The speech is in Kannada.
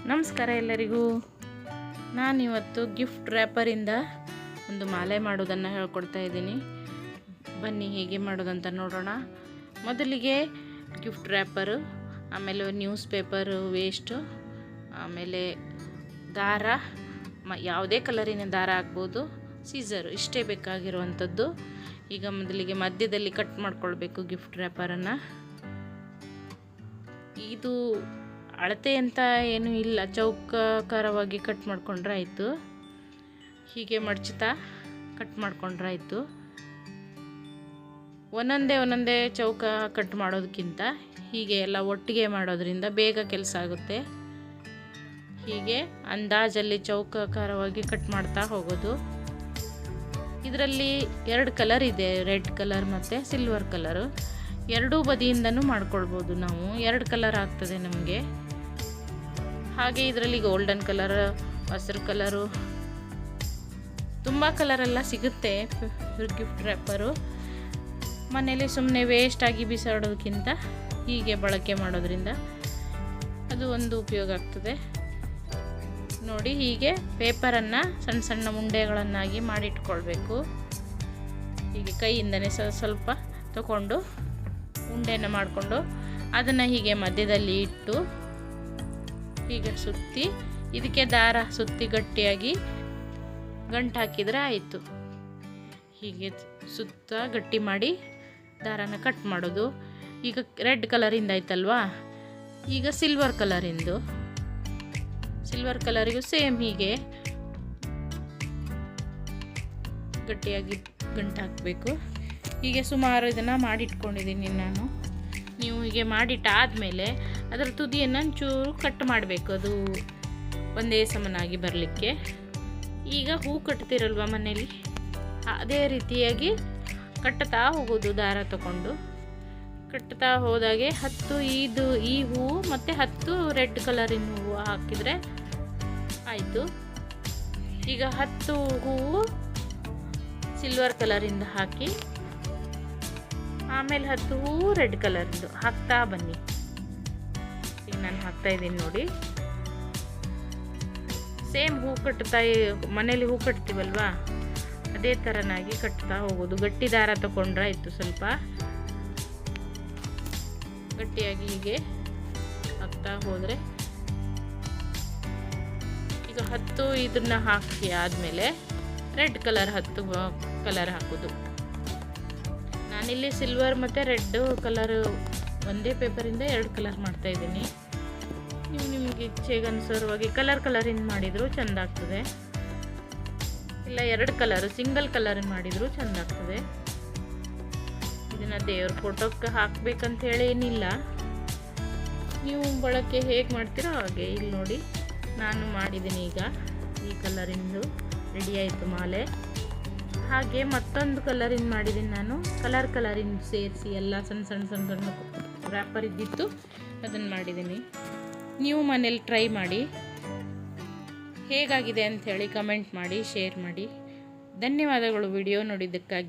ನಮಸ್ಕಾರ ಎಲ್ಲರಿಗೂ. ನಾನಿವತ್ತು ಗಿಫ್ಟ್ ರ್ಯಾಪರಿಂದ ಒಂದು ಮಾಲೆ ಮಾಡೋದನ್ನು ಹೇಳ್ಕೊಡ್ತಾ ಇದ್ದೀನಿ. ಬನ್ನಿ ಹೇಗೆ ಮಾಡೋದಂತ ನೋಡೋಣ. ಮೊದಲಿಗೆ ಗಿಫ್ಟ್ ರ್ಯಾಪರು, ಆಮೇಲೆ ನ್ಯೂಸ್ ಪೇಪರು ವೇಸ್ಟು, ಆಮೇಲೆ ದಾರ, ಯಾವುದೇ ಕಲರಿನ ದಾರ ಹಾಕ್ಬೋದು, ಸೀಸರು, ಇಷ್ಟೇ ಬೇಕಾಗಿರುವಂಥದ್ದು. ಈಗ ಮೊದಲಿಗೆ ಮಧ್ಯದಲ್ಲಿ ಕಟ್ ಮಾಡ್ಕೊಳ್ಬೇಕು ಗಿಫ್ಟ್ ರ್ಯಾಪರನ್ನು. ಇದು ಅಳತೆ ಅಂತ ಏನೂ ಇಲ್ಲ, ಚೌಕಾಕಾರವಾಗಿ ಕಟ್ ಮಾಡ್ಕೊಂಡ್ರೆ ಆಯಿತು. ಹೀಗೆ ಮಡ್ಚುತ್ತಾ ಕಟ್ ಮಾಡ್ಕೊಂಡ್ರೆ ಆಯಿತು. ಒಂದೊಂದೇ ಚೌಕ ಕಟ್ ಮಾಡೋದಕ್ಕಿಂತ ಹೀಗೆ ಎಲ್ಲ ಒಟ್ಟಿಗೆ ಮಾಡೋದ್ರಿಂದ ಬೇಗ ಕೆಲಸ ಆಗುತ್ತೆ. ಹೀಗೆ ಅಂದಾಜಲ್ಲಿ ಚೌಕಾಕಾರವಾಗಿ ಕಟ್ ಮಾಡ್ತಾ ಹೋಗೋದು. ಇದರಲ್ಲಿ 2 ಕಲರ್ ಇದೆ, ರೆಡ್ ಕಲರ್ ಮತ್ತು ಸಿಲ್ವರ್ ಕಲರು. ಎರಡೂ ಬದಿಯಿಂದನೂ ಮಾಡ್ಕೊಳ್ಬೋದು ನಾವು. 2 ಕಲರ್ ಆಗ್ತದೆ ನಮಗೆ. ಹಾಗೆ ಇದರಲ್ಲಿ ಗೋಲ್ಡನ್ ಕಲರ್, ಹಸಿರು ಕಲರು, ತುಂಬ ಕಲರೆಲ್ಲ ಸಿಗುತ್ತೆ ಗಿಫ್ಟ್ ರ್ಯಾಪರು. ಮನೇಲಿ ಸುಮ್ಮನೆ ವೇಸ್ಟಾಗಿ ಬಿಸಾಡೋದಕ್ಕಿಂತ ಹೀಗೆ ಬಳಕೆ ಮಾಡೋದ್ರಿಂದ ಅದು ಒಂದು ಉಪಯೋಗ ಆಗ್ತದೆ. ನೋಡಿ, ಹೀಗೆ ಪೇಪರನ್ನು ಸಣ್ಣ ಸಣ್ಣ ಉಂಡೆಗಳನ್ನಾಗಿ ಮಾಡಿಟ್ಕೊಳ್ಬೇಕು. ಹೀಗೆ ಕೈಯಿಂದನೇ ಸ್ವಲ್ಪ ತಗೊಂಡು ಉಂಡೆನ ಮಾಡಿಕೊಂಡು ಅದನ್ನು ಹೀಗೆ ಮಧ್ಯದಲ್ಲಿ ಇಟ್ಟು ಹೀಗೆ ಸುತ್ತಿ, ಇದಕ್ಕೆ ದಾರ ಸುತ್ತಿ ಗಟ್ಟಿಯಾಗಿ ಗಂಟು ಹಾಕಿದರೆ ಆಯಿತು. ಹೀಗೆ ಸುತ್ತ ಗಟ್ಟಿ ಮಾಡಿ ದಾರನ ಕಟ್ ಮಾಡೋದು. ಈಗ ರೆಡ್ ಕಲರಿಂದ ಆಯ್ತಲ್ವಾ, ಈಗ ಸಿಲ್ವರ್ ಕಲರಿಗೂ ಸೇಮ್ ಹೀಗೆ ಗಟ್ಟಿಯಾಗಿ ಗಂಟು ಹಾಕಬೇಕು. ಹೀಗೆ ಸುಮಾರು ಇದನ್ನು ಮಾಡಿಟ್ಕೊಂಡಿದ್ದೀನಿ ನಾನು. ನೀವು ಹೀಗೆ ಮಾಡಿಟ್ಟಾದಮೇಲೆ ಅದರ ತುದಿಯನ್ನು ಒಂಚೂರು ಕಟ್ ಮಾಡಬೇಕು, ಅದು ಒಂದೇ ಸಮನಾಗಿ ಬರಲಿಕ್ಕೆ. ಈಗ ಹೂ ಕಟ್ತಿರಲ್ವ ಮನೇಲಿ, ಅದೇ ರೀತಿಯಾಗಿ ಕಟ್ತಾ ಹೋಗೋದು. ದಾರ ತಗೊಂಡು ಕಟ್ತಾ ಹೋದಾಗೆ 10 ಈ ಹೂವು ಮತ್ತು 10 ರೆಡ್ ಕಲರಿನ ಹೂವು ಹಾಕಿದರೆ ಆಯಿತು. ಈಗ 10 ಹೂವು ಸಿಲ್ವರ್ ಕಲರಿಂದ ಹಾಕಿ, ಆಮೇಲೆ 10 ಹೂವು ರೆಡ್ ಕಲರ್ದು ಹಾಕ್ತಾ ಬನ್ನಿ. ಈಗ ನಾನು ಹಾಕ್ತಾ ಇದ್ದೀನಿ ನೋಡಿ. ಸೇಮ್ ಹೂ ಕಟ್ತಾ ಮನೇಲಿ ಹೂ ಕಟ್ತೀವಲ್ವಾ, ಅದೇ ಥರನಾಗಿ ಕಟ್ತಾ ಹೋಗೋದು. ಗಟ್ಟಿ ದಾರ ತಗೊಂಡ್ರೆ ಆಯಿತು. ಸ್ವಲ್ಪ ಗಟ್ಟಿಯಾಗಿ ಹೀಗೆ ಹಾಕ್ತಾ ಹೋದರೆ, ಈಗ 10 ಇದನ್ನ ಹಾಕಿ ಆದಮೇಲೆ ರೆಡ್ ಕಲರ್ 10 ಕಲರ್ ಹಾಕೋದು. ನಾನಿಲ್ಲಿ ಸಿಲ್ವರ್ ಮತ್ತು ರೆಡ್ ಕಲರ್ ಒಂದೇ ಪೇಪರಿಂದ 2 ಕಲರ್ ಮಾಡ್ತಾಯಿದ್ದೀನಿ. ನೀವು ನಿಮಗೆ ಇಚ್ಛೆಗೆ ಅನುಸಾರವಾಗಿ ಕಲರಿಂದ ಮಾಡಿದರೂ ಚೆಂದ ಆಗ್ತದೆ, ಇಲ್ಲ 2 ಕಲರ್ ಸಿಂಗಲ್ ಕಲರ್ ಮಾಡಿದರೂ ಚೆಂದ ಆಗ್ತದೆ. ಇದನ್ನು ದೇವ್ರ ಫೋಟೋಕ್ಕೆ ಹಾಕಬೇಕಂತ ಹೇಳಿ ಏನಿಲ್ಲ, ನೀವು ಬಳಕೆ ಹೇಗೆ ಮಾಡ್ತೀರೋ ಹಾಗೆ. ಇಲ್ಲಿ ನೋಡಿ, ನಾನು ಮಾಡಿದ್ದೀನಿ. ಈಗ ಈ ಕಲರಿಂದು ರೆಡಿ ಆಯಿತು ಮಾಲೆ. ಹಾಗೆ ಮತ್ತೊಂದು ಕಲರಿಂದ ಮಾಡಿದ್ದೀನಿ ನಾನು. ಕಲರಿಂದ ಸೇರಿಸಿ ಎಲ್ಲ ಸಣ್ಣ ಸಣ್ಣ ರ್ಯಾಪರ್ ಇದ್ದಿತ್ತು, ಅದನ್ನು ಮಾಡಿದ್ದೀನಿ. ನೀವು ಮನೇಲಿ ಟ್ರೈ ಮಾಡಿ, ಹೇಗಾಗಿದೆ ಅಂಥೇಳಿ ಕಮೆಂಟ್ ಮಾಡಿ, ಶೇರ್ ಮಾಡಿ. ಧನ್ಯವಾದಗಳು ವಿಡಿಯೋ ನೋಡಿದ್ದಕ್ಕಾಗಿ.